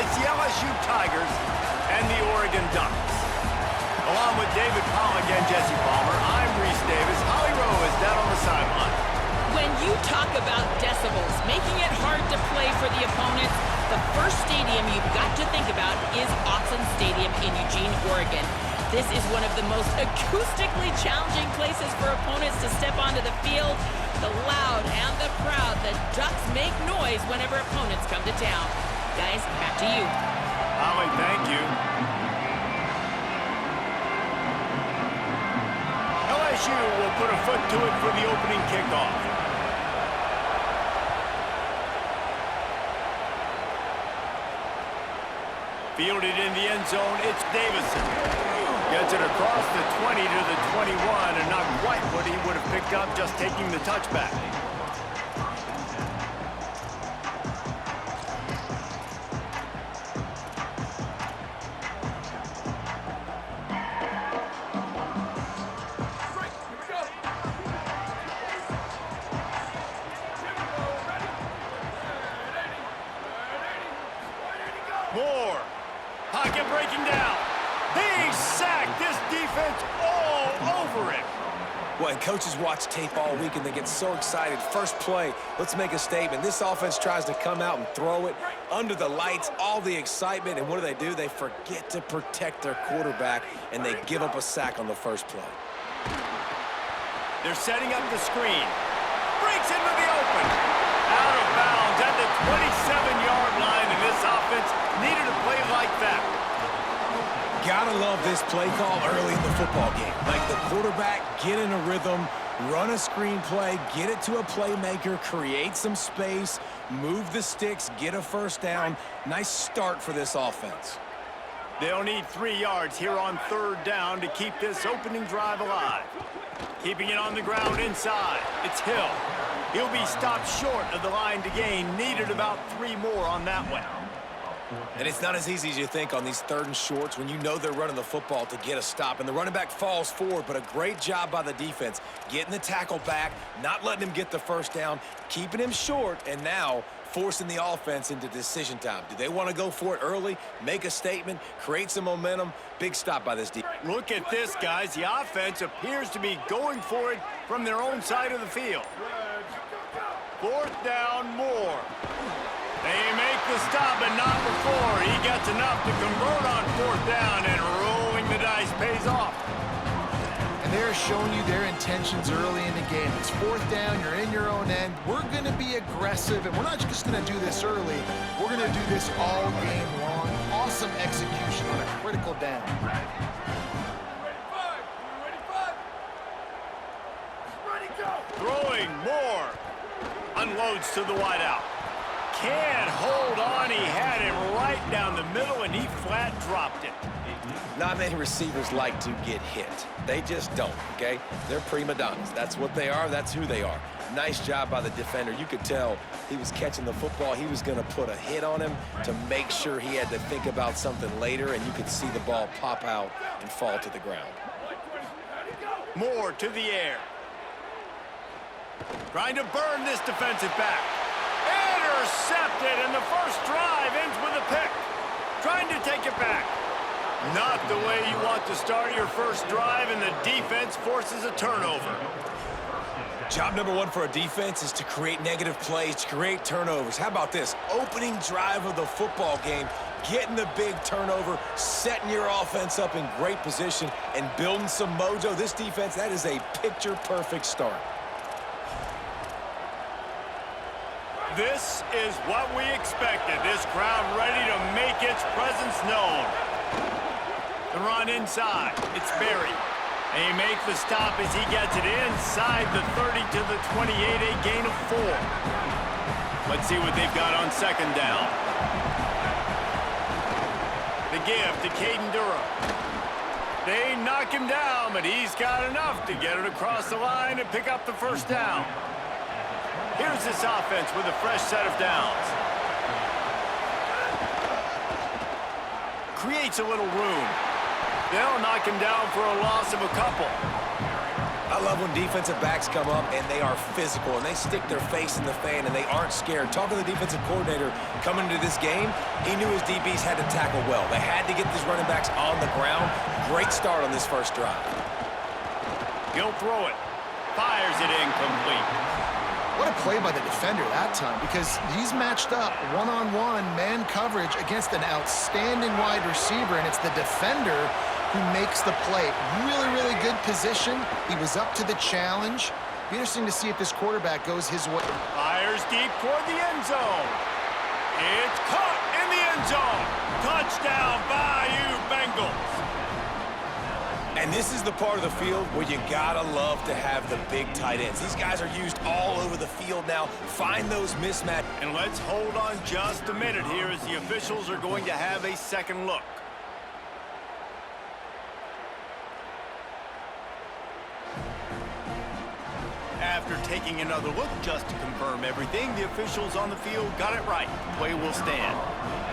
It's the LSU Tigers and the Oregon Ducks. Along with David Pollock and Jesse Palmer, I'm Reese Davis. Holly Rowe is down on the sideline. When you talk about decibels, making it hard to play for the opponents, the first stadium you've got to think about is Autzen Stadium in Eugene, Oregon. This is one of the most acoustically challenging places for opponents to step onto the field. The loud and the proud, the Ducks make noise whenever opponents come to town. Guys, back to you. Holly, thank you. LSU will put a foot to it for the opening kickoff. Fielded in the end zone, it's Davison. Gets it across the 20 to the 21, and not quite what he would have picked up just taking the touchback. Moore, pocket breaking down. Big sack, this defense all over it. Well, and coaches watch tape all week and they get so excited. First play, let's make a statement. This offense tries to come out and throw it under the lights, all the excitement, and what do? They forget to protect their quarterback, and they give up a sack on the first play. They're setting up the screen. Breaks into the open. Out of bounds at the 27-yard line, and this offense needed a play like that. Gotta love this play call early in the football game. Like the quarterback, get in a rhythm, run a screen play, get it to a playmaker, create some space, move the sticks, get a first down. Nice start for this offense. They'll need 3 yards here on third down to keep this opening drive alive. Keeping it on the ground inside. It's Hill. He'll be stopped short of the line to gain. Needed about 3 more on that one. And it's not as easy as you think on these third and shorts when you know they're running the football to get a stop. And the running back falls forward, but a great job by the defense. Getting the tackle back, not letting him get the first down, keeping him short, and now forcing the offense into decision time. Do they want to go for it early, make a statement, create some momentum? Big stop by this defense. Look at this, guys. The offense appears to be going for it from their own side of the field. Fourth down, Moore. They make the stop, but not before. He gets enough to convert on fourth down, and rolling the dice pays off. And they're showing you their intentions early in the game. It's fourth down, you're in your own end. We're going to be aggressive, and we're not just going to do this early. We're going to do this all game long. Awesome execution on a critical down. Throwing Moore. Unloads to the wideout. Can't hold on. He had him right down the middle, and he flat dropped it. Not many receivers like to get hit. They just don't, okay? They're prima donnas. That's what they are. That's who they are. Nice job by the defender. You could tell he was catching the football. He was going to put a hit on him to make sure he had to think about something later, and you could see the ball pop out and fall to the ground. Moore to the air. Trying to burn this defensive back. Intercepted, and the first drive ends with a pick. Trying to take it back. Not the way you want to start your first drive, and the defense forces a turnover. Job number one for a defense is to create negative plays, to create turnovers. How about this? Opening drive of the football game, getting the big turnover, setting your offense up in great position, and building some mojo. This defense, that is a picture-perfect start. This is what we expected. This crowd ready to make its presence known. The run inside. It's Berry. They make the stop as he gets it inside the 30 to the 28, a gain of 4. Let's see what they've got on second down. The give to Caden Durham. They knock him down, but he's got enough to get it across the line and pick up the first down. Here's this offense with a fresh set of downs. Creates a little room. They'll knock him down for a loss of a couple. I love when defensive backs come up and they are physical and they stick their face in the fan and they aren't scared. Talking to the defensive coordinator coming into this game, he knew his DBs had to tackle well. They had to get these running backs on the ground. Great start on this first drive. He'll throw it. Fires it incomplete. What a play by the defender that time, because he's matched up one-on-one man coverage against an outstanding wide receiver, and it's the defender who makes the play. Really, really good position. He was up to the challenge. Be interesting to see if this quarterback goes his way. Fires deep toward the end zone. It's caught in the end zone. Touchdown, Bayou Bengals. And this is the part of the field where you gotta love to have the big tight ends. These guys are used all over the field now. Find those mismatches. And let's hold on just a minute here as the officials are going to have a second look. After taking another look just to confirm everything, the officials on the field got it right. The play will stand.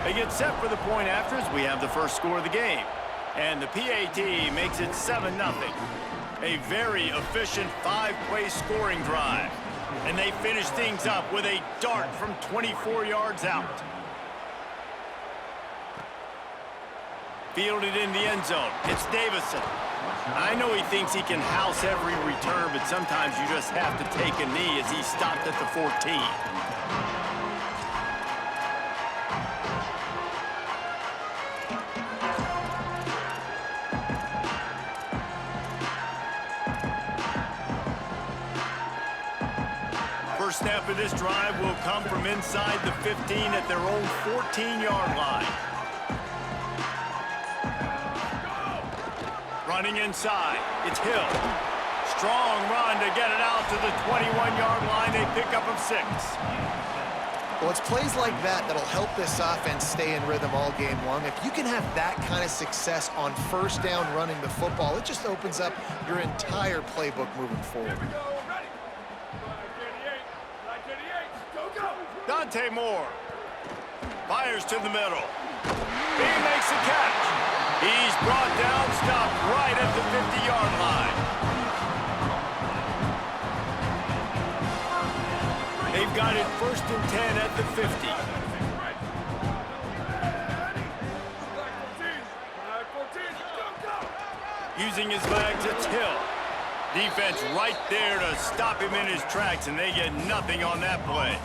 They get set for the point after as we have the first score of the game. And the PAT makes it 7-0. A very efficient 5-play scoring drive. And they finish things up with a dart from 24 yards out. Fielded in the end zone. It's Davison. I know he thinks he can house every return, but sometimes you just have to take a knee as he stopped at the 14. First snap of this drive will come from inside the 15 at their own 14-yard line. Running inside, it's Hill. Strong run to get it out to the 21-yard line. They pick up of 6. Well, it's plays like that that'll help this offense stay in rhythm all game long. If you can have that kind of success on first down running the football, it just opens up your entire playbook moving forward. Dante Moore fires to the middle. He makes the catch. He's brought down, stopped right at the 50-yard line. They've got it 1st and 10 at the 50. Using his legs, it's Hill. Defense right there to stop him in his tracks, and they get nothing on that play.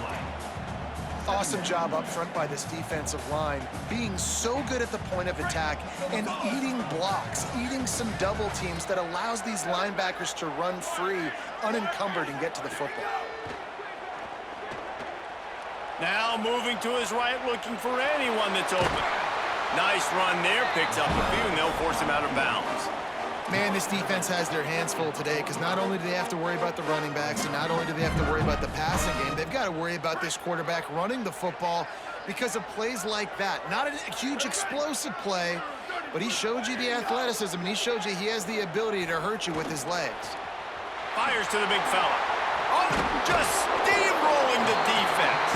Awesome job up front by this defensive line, being so good at the point of attack and eating blocks, eating some double teams that allows these linebackers to run free, unencumbered, and get to the football. Now moving to his right, looking for anyone that's open. Nice run there, picks up a few, and they'll force him out of bounds. Man, this defense has their hands full today because not only do they have to worry about the running backs and not only do they have to worry about the passing game, they've got to worry about this quarterback running the football because of plays like that. Not a huge explosive play, but he showed you the athleticism and he showed you he has the ability to hurt you with his legs. Fires to the big fella. Oh, just steamrolling the defense.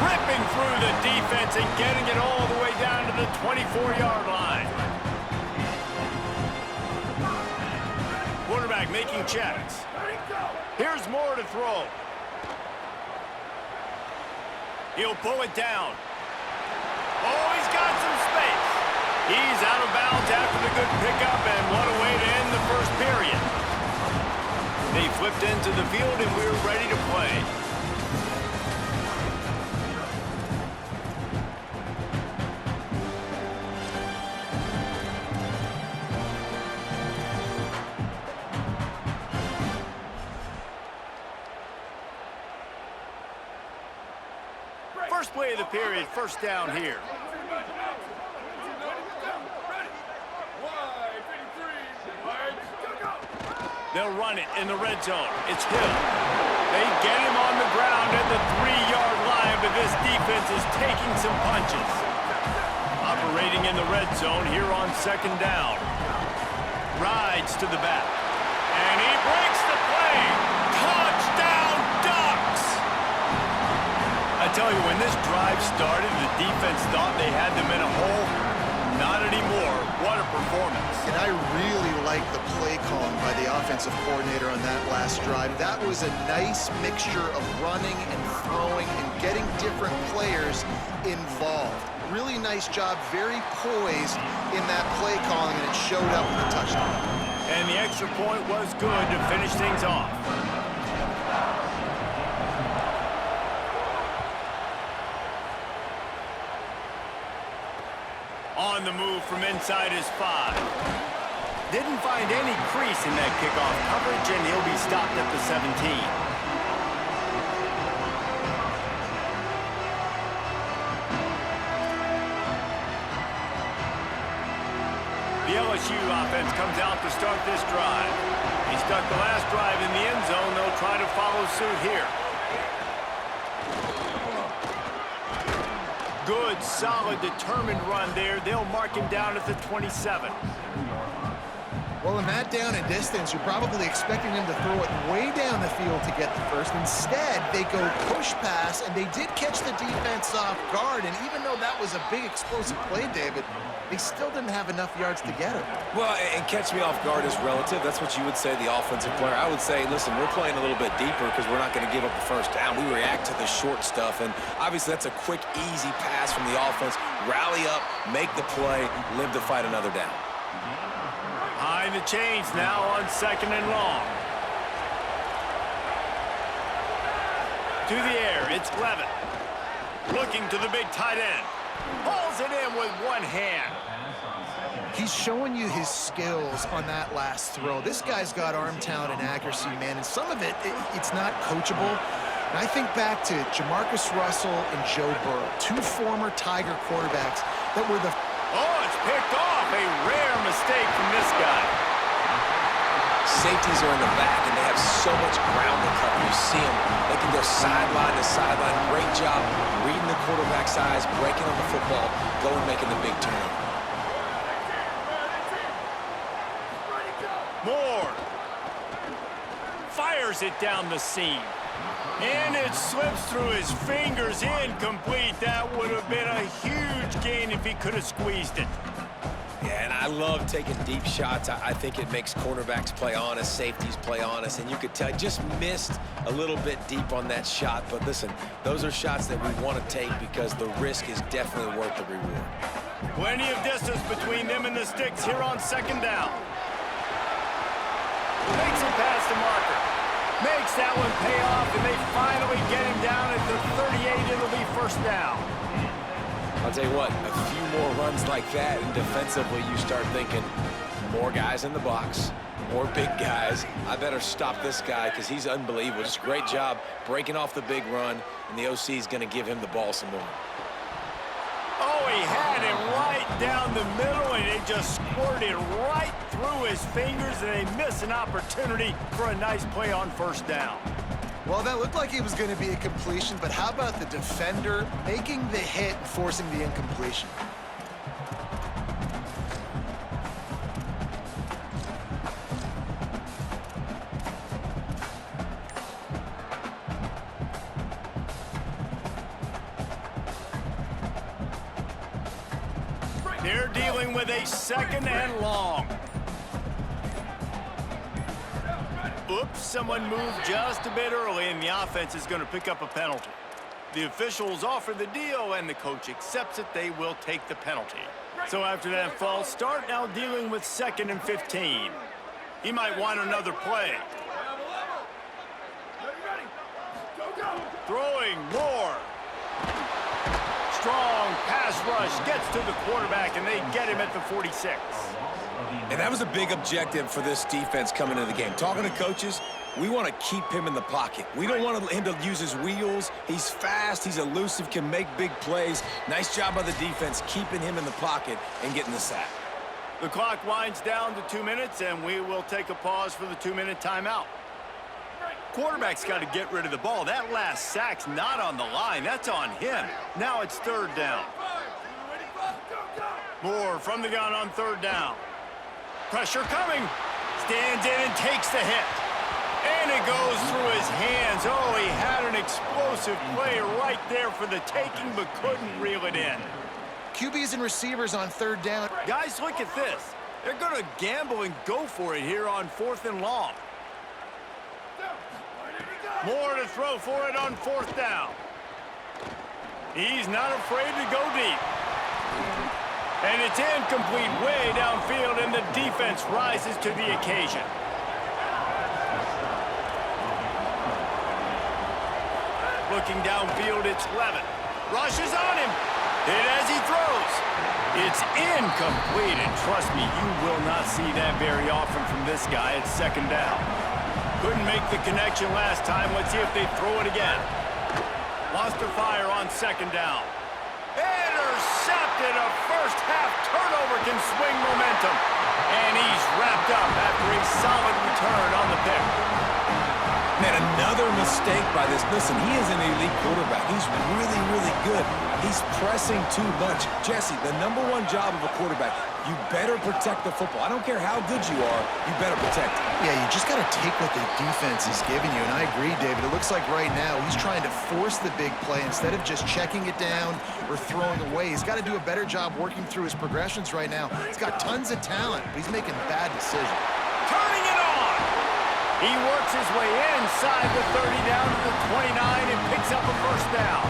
Ripping through the defense and getting it all the way down to the 24-yard line. Quarterback making checks. Here's Moore to throw. He'll pull it down. Oh, he's got some space. He's out of bounds after the good pickup, and what a way to end the first period. They flipped into the field, and we're ready to play. First play of the period, first down here. They'll run it in the red zone. It's Hill. They get him on the ground at the 3-yard line, but this defense is taking some punches. Operating in the red zone here on 2nd down. Rides to the back. And he breaks the play. Touchdown, Ducks! I tell you, when this drive started, the defense thought they had them in a hole. Not anymore. What a performance. And I really like the play calling by the offensive coordinator on that last drive. That was a nice mixture of running and throwing and getting different players involved. Really nice job, very poised in that play calling, and it showed up with a touchdown. And the extra point was good to finish things off. On the move from inside his 5. Didn't find any crease in that kickoff coverage, and he'll be stopped at the 17. The LSU offense comes out to start this drive. He stuck the last drive in the end zone. They'll try to follow suit here. Good, solid, determined run there. They'll mark him down at the 27. Well, in that down and distance, you're probably expecting them to throw it way down the field to get the first. Instead, they go push pass, and they did catch the defense off guard. And even though that was a big explosive play, David, they still didn't have enough yards to get him. Well, and catch me off guard is relative. That's what you would say, the offensive player. I would say, listen, we're playing a little bit deeper because we're not going to give up the first down. We react to the short stuff, and obviously that's a quick, easy pass from the offense. Rally up, make the play, live to fight another down. Behind the chains now on 2nd and long. To the air, it's Levitt. Looking to the big tight end. Pulls it in with one hand. He's showing you his skills on that last throw. This guy's got arm talent and accuracy, man, and some of it's not coachable. And I think back to Jamarcus Russell and Joe Burrow, two former Tiger quarterbacks that were the... Oh, it's picked off. A rare mistake from this guy. Safeties are in the back, and they have so much ground to cover. You see them. They can go sideline to sideline. Great job reading the quarterback's eyes, breaking on the football, going making the big turnover. Moore fires it down the seam. And it slips through his fingers, incomplete. That would have been a huge gain if he could have squeezed it. Yeah, and I love taking deep shots. I think it makes cornerbacks play honest, safeties play honest, and you could tell just missed a little bit deep on that shot. But listen, those are shots that we want to take because the risk is definitely worth the reward. Plenty of distance between them and the sticks here on 2nd down. Makes it past the marker. Makes that one pay off, and they finally get him down at the 38. It'll be 1st down. I'll tell you what, a few more runs like that, and defensively you start thinking, more guys in the box, more big guys. I better stop this guy because he's unbelievable. Just a great job breaking off the big run, and the OC is going to give him the ball some more. Oh, he had him right down the middle, and it just squirted right through his fingers, and they miss an opportunity for a nice play on 1st down. Well, that looked like it was going to be a completion, but how about the defender making the hit and forcing the incompletion? They're dealing with a 2nd and long. Oops, someone moved just a bit early, and the offense is going to pick up a penalty. The officials offer the deal, and the coach accepts it. They will take the penalty. So after that false start, now dealing with 2nd and 15. He might want another play. Throwing more. Strong pass rush gets to the quarterback, and they get him at the 46. And that was a big objective for this defense coming into the game. Talking to coaches, we want to keep him in the pocket. We don't want him to use his wheels. He's fast, he's elusive, can make big plays. Nice job by the defense keeping him in the pocket and getting the sack. The clock winds down to 2 minutes, and we will take a pause for the 2-minute timeout. Quarterback's got to get rid of the ball. That last sack's not on the line. That's on him. Now it's 3rd down. Moore from the gun on 3rd down. Pressure coming. Stands in and takes the hit. And it goes through his hands. Oh, he had an explosive play right there for the taking, but couldn't reel it in. QBs and receivers on third down. Guys, look at this. They're going to gamble and go for it here on 4th and long. Moore to throw for it on 4th down. He's not afraid to go deep. And it's incomplete way downfield, and the defense rises to the occasion. Looking downfield, it's Levin. Rushes on him. Hit as he throws. It's incomplete, and trust me, you will not see that very often from this guy at 2nd down. Couldn't make the connection last time. Let's see if they throw it again. Wants to fire on 2nd down. Intercepted. A first-half turnover can swing momentum. And he's wrapped up after a solid return on the pick. Man, another mistake by this. Listen, he is an elite quarterback. He's really, really good. He's pressing too much. Jesse, the #1 job of a quarterback, you better protect the football. I don't care how good you are, you better protect it. Yeah, you just got to take what the defense is giving you, and I agree, David. It looks like right now he's trying to force the big play instead of just checking it down or throwing away. He's got to do a better job working through his progressions right now. He's got tons of talent, but he's making bad decisions. Turning it on! He works his way inside the 30 down to the 29 and picks up a first down.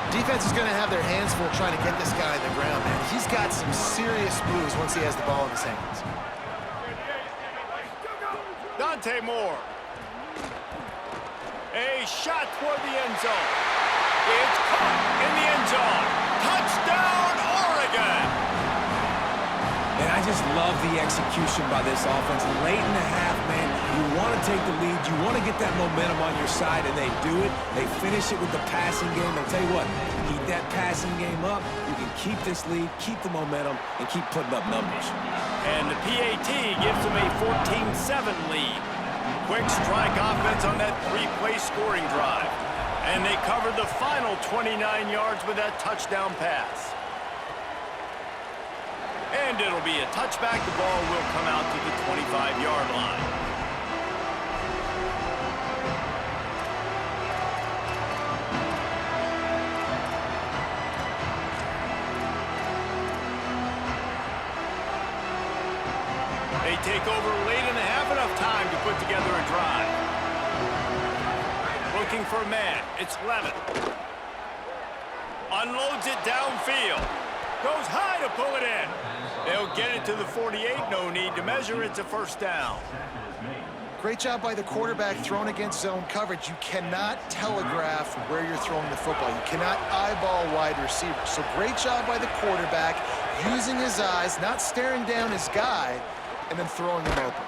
Defense is going to have their hands full trying to get this guy on the ground, man. He's got some serious moves once he has the ball in his hands. Dante Moore. A shot toward the end zone. It's caught in the end zone. Touchdown, Oregon! And I just love the execution by this offense. Late in the half, man, you want to take the lead. You want to get that momentum on your side, and they do it. They finish it with the passing game. I'll tell you what, keep that passing game up. You can keep this lead, keep the momentum, and keep putting up numbers. And the PAT gives them a 14-7 lead. Quick strike offense on that 3-play scoring drive. And they covered the final 29 yards with that touchdown pass. And it'll be a touchback. The ball will come out to the 25-yard line. They take over late in the half, enough time to put together a drive. Looking for a man. It's Levin. Unloads it downfield. Goes high to pull it in. They'll get it to the 48. No need to measure. It's a first down. Great job by the quarterback thrown against zone coverage. You cannot telegraph where you're throwing the football. You cannot eyeball wide receivers. So great job by the quarterback using his eyes, not staring down his guy, and then throwing him open.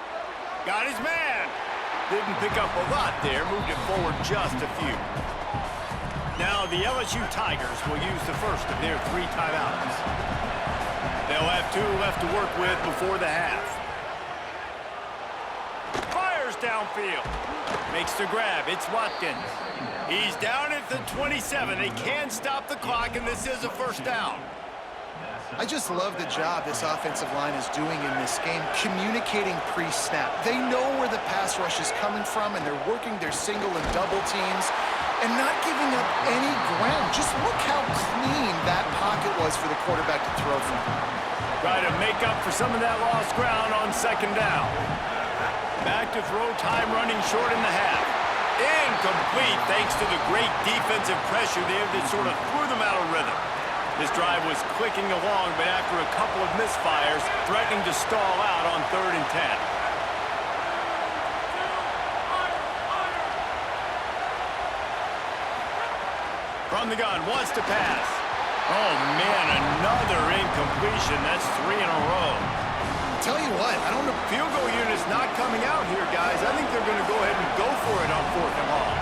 Got his man. Didn't pick up a lot there. Moved it forward just a few. Now the LSU Tigers will use the first of their 3 timeouts. They'll have 2 left to work with before the half. Fires downfield. Makes the grab. It's Watkins. He's down at the 27. They can stop the clock, and this is a first down. I just love the job this offensive line is doing in this game, communicating pre-snap. They know where the pass rush is coming from, and they're working their single and double teams and not giving up any ground. Just look how clean that pocket was for the quarterback to throw from. Try to make up for some of that lost ground on 2nd down. Back to throw time, running short in the half. Incomplete thanks to the great defensive pressure there that sort of threw them out of rhythm. This drive was clicking along, but after a couple of misfires, threatening to stall out on 3rd and 10. From the gun, wants to pass. Oh, man, another incompletion. That's 3 in a row. Tell you what, I don't know. Field goal unit's not coming out here, guys. I think they're going to go ahead and go for it on 4th and long.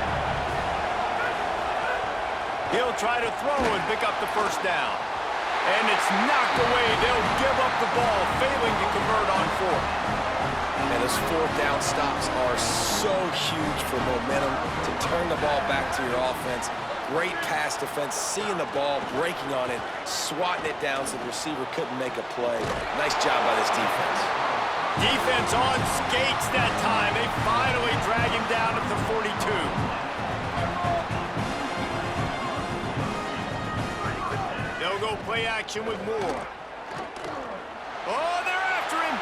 He'll try to throw and pick up the first down. And it's knocked away. They'll give up the ball, failing to convert on 4th. And those 4th down stops are so huge for momentum to turn the ball back to your offense. Great pass defense, seeing the ball, breaking on it, swatting it down so the receiver couldn't make a play. Nice job by this defense. Defense on skates that time. They finally drag him down at the 42. They'll go play play action with more. Oh, they're after him.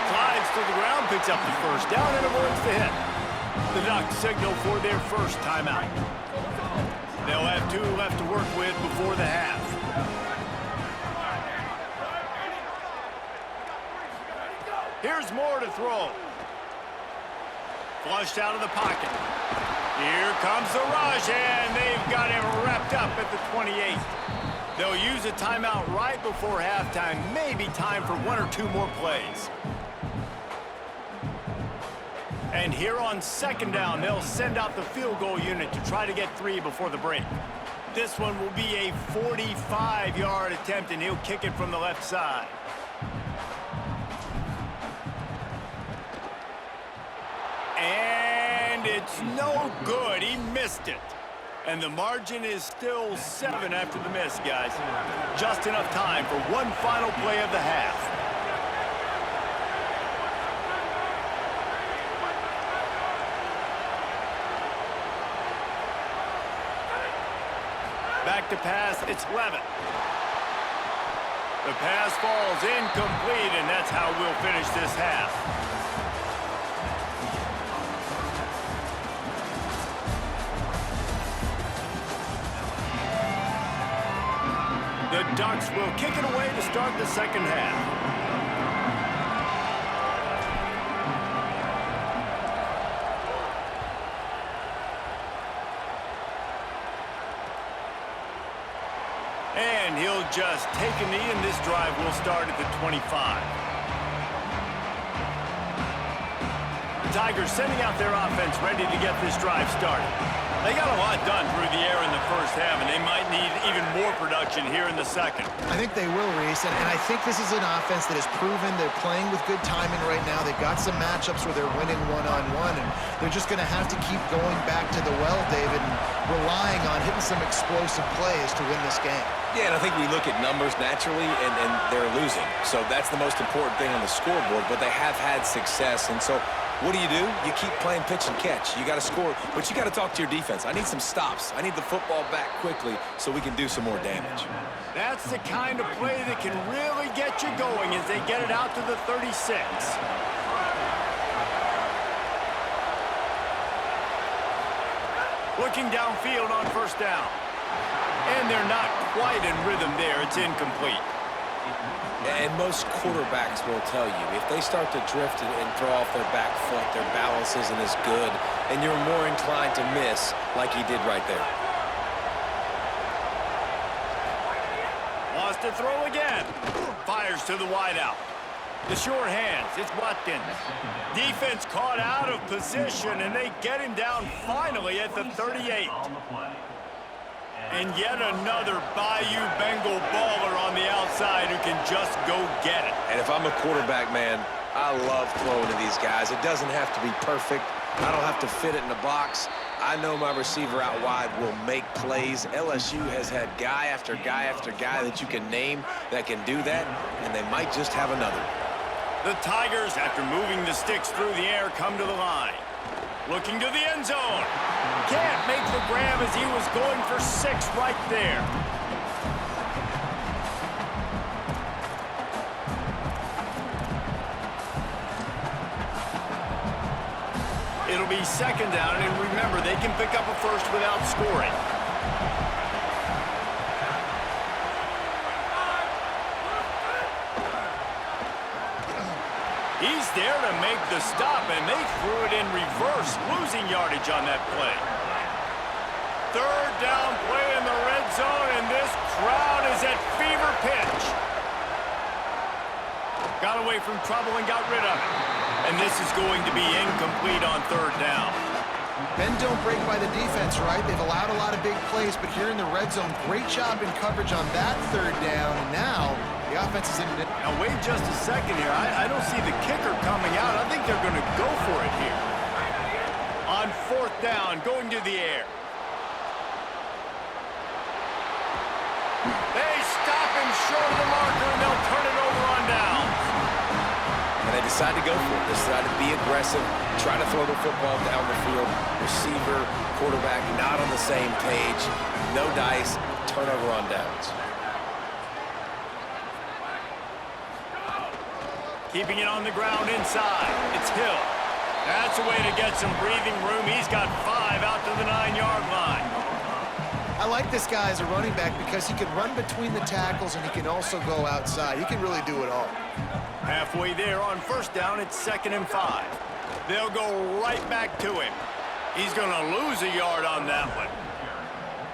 Slides to the ground, picks up the first down, and avoids the hit. The Ducks signal for their first timeout. They'll have 2 left to work with before the half. Here's Moore to throw. Flushed out of the pocket. Here comes the rush, and they've got him wrapped up at the 28. They'll use a timeout right before halftime. Maybe time for 1 or 2 more plays. And here on second down, they'll send out the field goal unit to try to get 3 before the break. This one will be a 45-yard attempt, and he'll kick it from the left side. And it's no good. He missed it. And the margin is still 7 after the miss, guys. Just enough time for one final play of the half. Back to pass, it's Levitt. The pass falls incomplete, and that's how we'll finish this half. The Ducks will kick it away to start the second half. And he'll just take a knee, and this drive will start at the 25. The Tigers sending out their offense ready to get this drive started. They got a lot done through the air in the first half, and they might need even more production here in the second. I think they will, Reese, and I think this is an offense that has proven they're playing with good timing right now. They've got some matchups where they're winning one-on-one, and they're just going to have to keep going back to the well, David, and relying on hitting some explosive plays to win this game. Yeah, and I think we look at numbers naturally, and they're losing. So that's the most important thing on the scoreboard, but they have had success, and so what do? You keep playing pitch and catch. You got to score, but you got to talk to your defense. I need some stops. I need the football back quickly so we can do some more damage. That's the kind of play that can really get you going as they get it out to the 36. Looking downfield on first down. And they're not quite in rhythm there. It's incomplete. And most quarterbacks will tell you, if they start to drift and throw off their back foot, their balance isn't as good, and you're more inclined to miss like he did right there. Wants to throw again. Fires to the wideout. The short hands, it's Watkins. Defense caught out of position, and they get him down finally at the 38. And yet another Bayou Bengal baller on the outside who can just go get it. And if I'm a quarterback, man, I love throwing to these guys. It doesn't have to be perfect. I don't have to fit it in the box. I know my receiver out wide will make plays. LSU has had guy after guy after guy that you can name that can do that, and they might just have another. The Tigers, after moving the sticks through the air, come to the line. Looking to the end zone. Can't make the grab as he was going for 6 right there. It'll be second down, and remember, they can pick up a first without scoring. He's there to make the stop, and they threw it in reverse, losing yardage on that play. Third down play in the red zone, and this crowd is at fever pitch. Got away from trouble and got rid of it. And this is going to be incomplete on third down. Bend don't break by the defense, right? They've allowed a lot of big plays, but here in the red zone, great job in coverage on that third down, and now the offense is in it. Now, wait just a second here. I don't see the kicker coming out. I think they're going to go for it here. On fourth down, going to the air. They stop him short of the marker, and they'll turn it over on downs. And they decide to go for it. They decide to be aggressive, try to throw the football down the field. Receiver, quarterback, not on the same page. No dice, turnover on downs. Keeping it on the ground inside. It's Hill. That's a way to get some breathing room. He's got 5 out to the 9-yard line. I like this guy as a running back because he can run between the tackles and he can also go outside. He can really do it all. Halfway there on first down, it's 2nd and 5. They'll go right back to him. He's going to lose a yard on that one.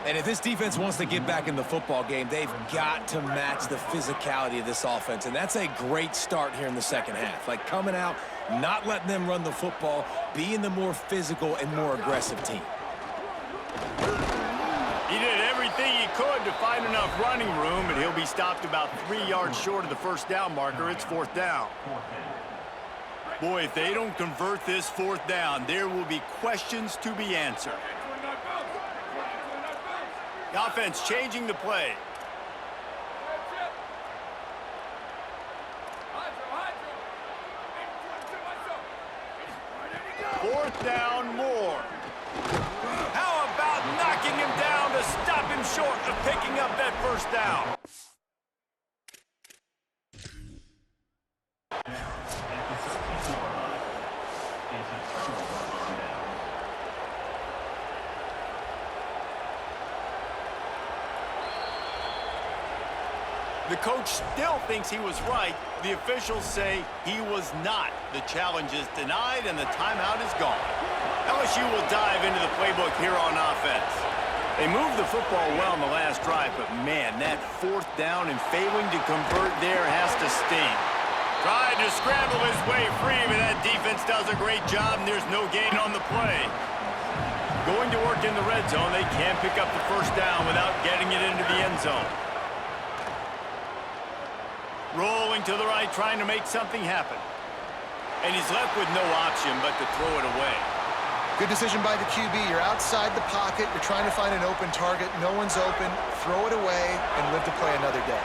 And if this defense wants to get back in the football game, they've got to match the physicality of this offense. And that's a great start here in the second half. Like coming out, not letting them run the football, being the more physical and more aggressive team. He did everything he could to find enough running room, and he'll be stopped about 3 yards short of the first down marker. It's 4th down. Boy, if they don't convert this 4th down, there will be questions to be answered. The offense changing the play. Fourth down, more. How about knocking him down to stop him short of picking up that first down? The coach still thinks he was right. The officials say he was not. The challenge is denied and the timeout is gone. LSU will dive into the playbook here on offense. They moved the football well in the last drive, but man, that 4th down and failing to convert there has to sting. Tried to scramble his way free, but that defense does a great job, and there's no gain on the play. Going to work in the red zone, they can't pick up the first down without getting it into the end zone. Rolling to the right, trying to make something happen. And he's left with no option but to throw it away. Good decision by the QB. You're outside the pocket. You're trying to find an open target. No one's open. Throw it away and live to play another day.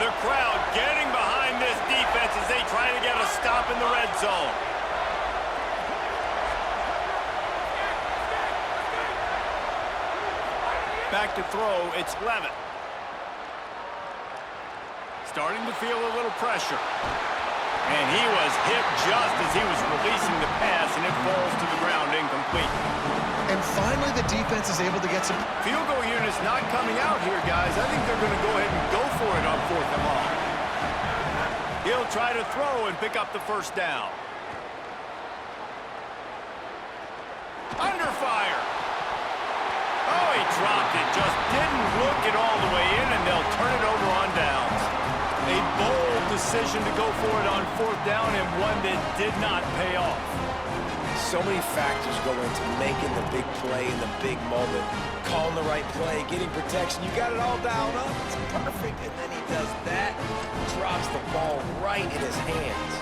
The crowd getting behind this defense as they try to get a stop in the red zone. Back to throw, it's Levitt. Starting to feel a little pressure. And he was hit just as he was releasing the pass, and it falls to the ground incomplete. And finally, the defense is able to get some... Field goal unit's not coming out here, guys. I think they're going to go ahead and go for it on 4th and long. He'll try to throw and pick up the first down. Under fire. Oh, he dropped it. Just didn't look it all the way in, and they'll turn it over on downs. A bold decision to go for it on 4th down, and one that did not pay off. So many factors go into making the big play in the big moment. Calling the right play, getting protection. You got it all dialed up. It's perfect. And then he does that. Drops the ball right in his hands.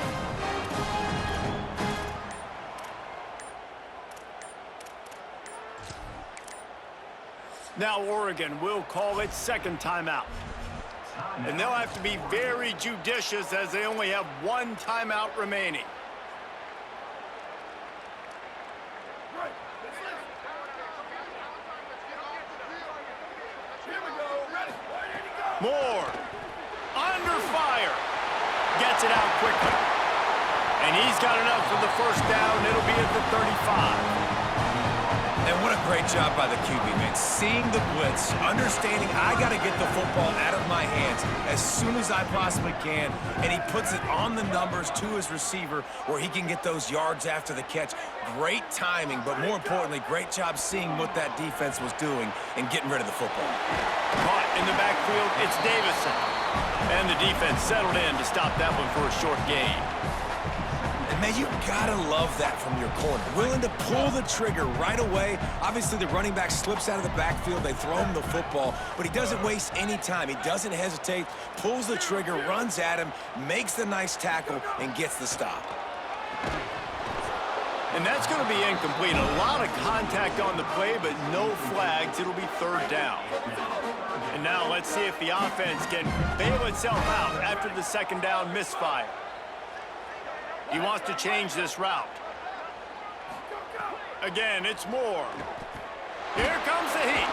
Now Oregon will call its 2nd timeout. And they'll have to be very judicious as they only have 1 timeout remaining. Moore, under fire, gets it out quickly. And he's got enough for the first down. It'll be at the 35. And what a great job by the QB, man. Seeing the blitz, understanding I got to get the football out of my hands as soon as I possibly can, and he puts it on the numbers to his receiver where he can get those yards after the catch. Great timing, but more importantly, great job seeing what that defense was doing and getting rid of the football. Caught in the backfield, it's Davison. And the defense settled in to stop that one for a short gain. And, man, you gotta love that from your corner. Willing to pull the trigger right away. Obviously, the running back slips out of the backfield. They throw him the football, but he doesn't waste any time. He doesn't hesitate, pulls the trigger, runs at him, makes the nice tackle, and gets the stop. And that's going to be incomplete. A lot of contact on the play, but no flags. It'll be 3rd down. And now let's see if the offense can bail itself out after the 2nd down misfire. He wants to change this route. Again, it's Moore. Here comes the heat.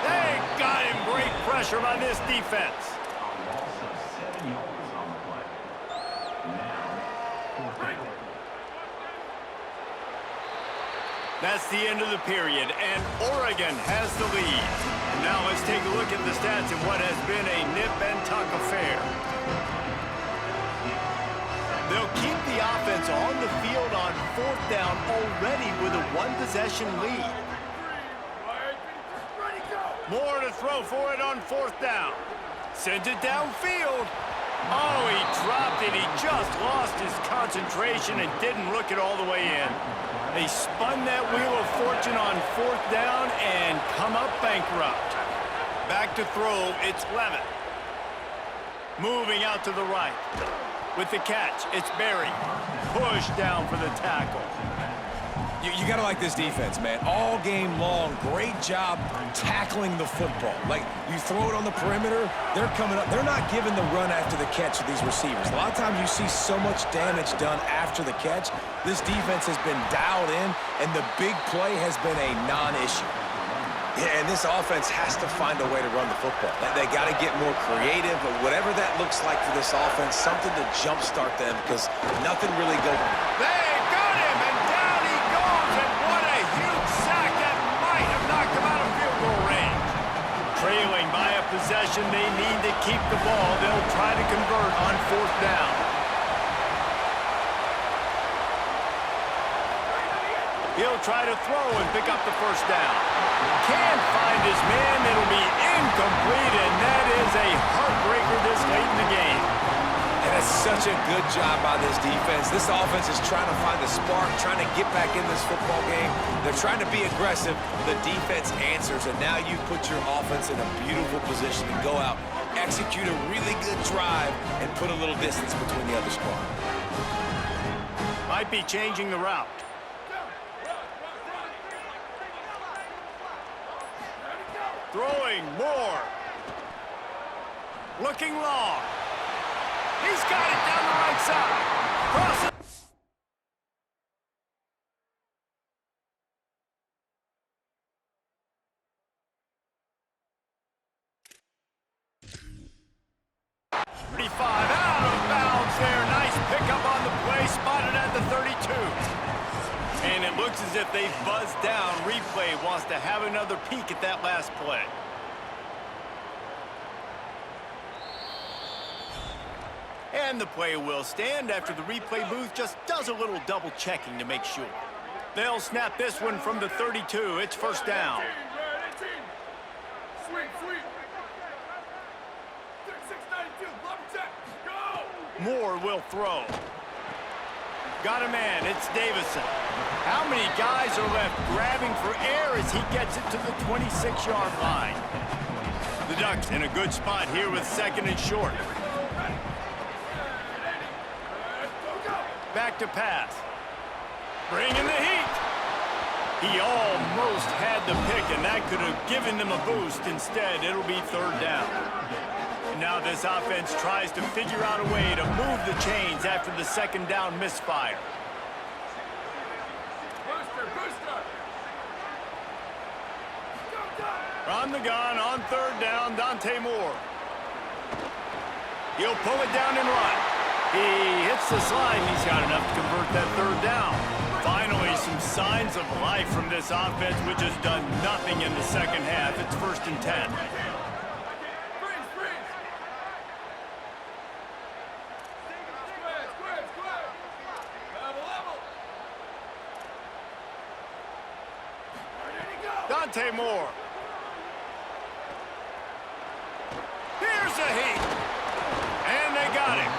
They got him. Great pressure by this defense. That's the end of the period, and Oregon has the lead. And now let's take a look at the stats in what has been a nip-and-tuck affair. They'll keep the offense on the field on 4th down already with a one-possession lead. Moore to throw for it on 4th down. Sends it downfield. Oh, he dropped it. He just lost his concentration and didn't look it all the way in. They spun that wheel of fortune on 4th down and come up bankrupt. Back to throw, it's Levitt. Moving out to the right. With the catch, it's Berry. Push down for the tackle. You got to like this defense, man. All game long, great job tackling the football. Like, you throw it on the perimeter, they're coming up. They're not giving the run after the catch to these receivers. A lot of times you see so much damage done after the catch. This defense has been dialed in, and the big play has been a non-issue. Yeah, and this offense has to find a way to run the football. They got to get more creative, but whatever that looks like for this offense, something to jumpstart them, because nothing really goes. They got him, and down he goes, and what a huge sack that might have knocked him out of field goal range. Trailing by a possession, they need to keep the ball. They'll try to convert on 4th down. He'll try to throw and pick up the 1st down. Can't find his man. It'll be incomplete, and that is a heartbreaker this late in the game. And it's such a good job by this defense. This offense is trying to find the spark, trying to get back in this football game. They're trying to be aggressive. The defense answers, and now you put your offense in a beautiful position to go out, execute a really good drive, and put a little distance between the other squad. Might be changing the route. Throwing Moore. Looking long. He's got it down the right side. Cross it. Out of bounds there. Nice pickup on the play. Spotted at the 32. And it looks as if they've buzzed down. Replay wants to have another peek at that last play. And the play will stand after the replay booth just does a little double checking to make sure. They'll snap this one from the 32. It's 1st down. Moore will throw. Got a man. It's Davison. How many guys are left grabbing for air as he gets it to the 26-yard line? The Ducks in a good spot here with 2nd and short. Back to pass. Bringing the heat. He almost had the pick, and that could have given them a boost. Instead, it'll be 3rd down. And now this offense tries to figure out a way to move the chains after the 2nd down misfire. On the gun on 3rd down, Dante Moore. He'll pull it down and run. He hits the slide, and he's got enough to convert that 3rd down. Finally, some signs of life from this offense, which has done nothing in the 2nd half. It's 1st and 10. Dante Moore. Here's a heat. And they got him.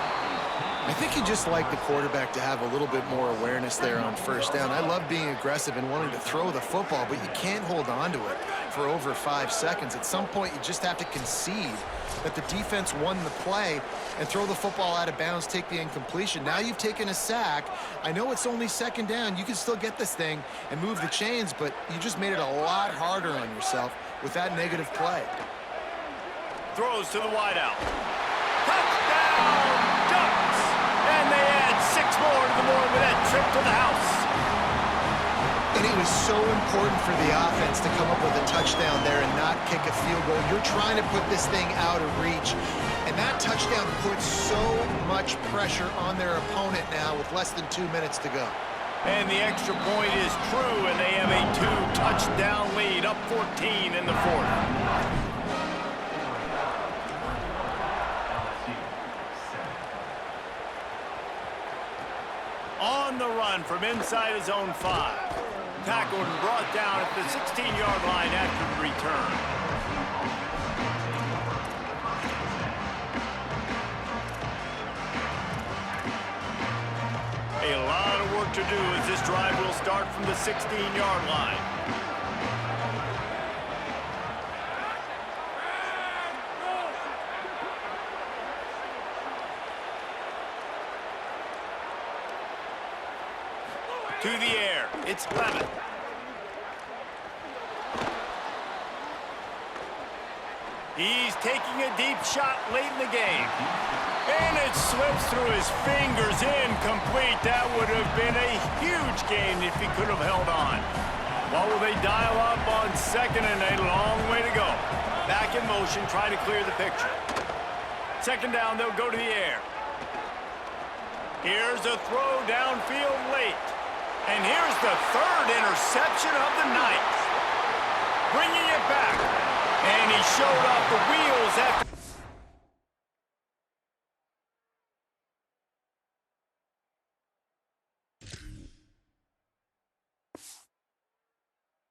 I think you just like the quarterback to have a little bit more awareness there on 1st down. I love being aggressive and wanting to throw the football, but you can't hold on to it for over 5 seconds. At some point, you just have to concede that the defense won the play and throw the football out of bounds, take the incompletion. Now you've taken a sack. I know it's only 2nd down. You can still get this thing and move the chains, but you just made it a lot harder on yourself with that negative play. Throws to the wideout. Touchdown, Ducks! And they add 6 more to the board with that trip to the house. And it was so important for the offense to come up with a touchdown there and not kick a field goal. You're trying to put this thing out of reach. And that touchdown puts so much pressure on their opponent now with less than 2 minutes to go. And the extra point is true, and they have a touchdown lead, up 14 in the fourth. On the run from inside his own 5. Tackled and brought down at the 16-yard line after the return. A lot of work to do as this drive will start from the 16-yard line. To the air, it's Levitt. He's taking a deep shot late in the game. And it slips through his fingers, incomplete. That would have been a huge gain if he could have held on. What will they dial up on second and a long way to go? Back in motion, trying to clear the picture. Second down, they'll go to the air. Here's a throw downfield late. And here's the third interception of the night. Bringing it back. And he showed off the wheels after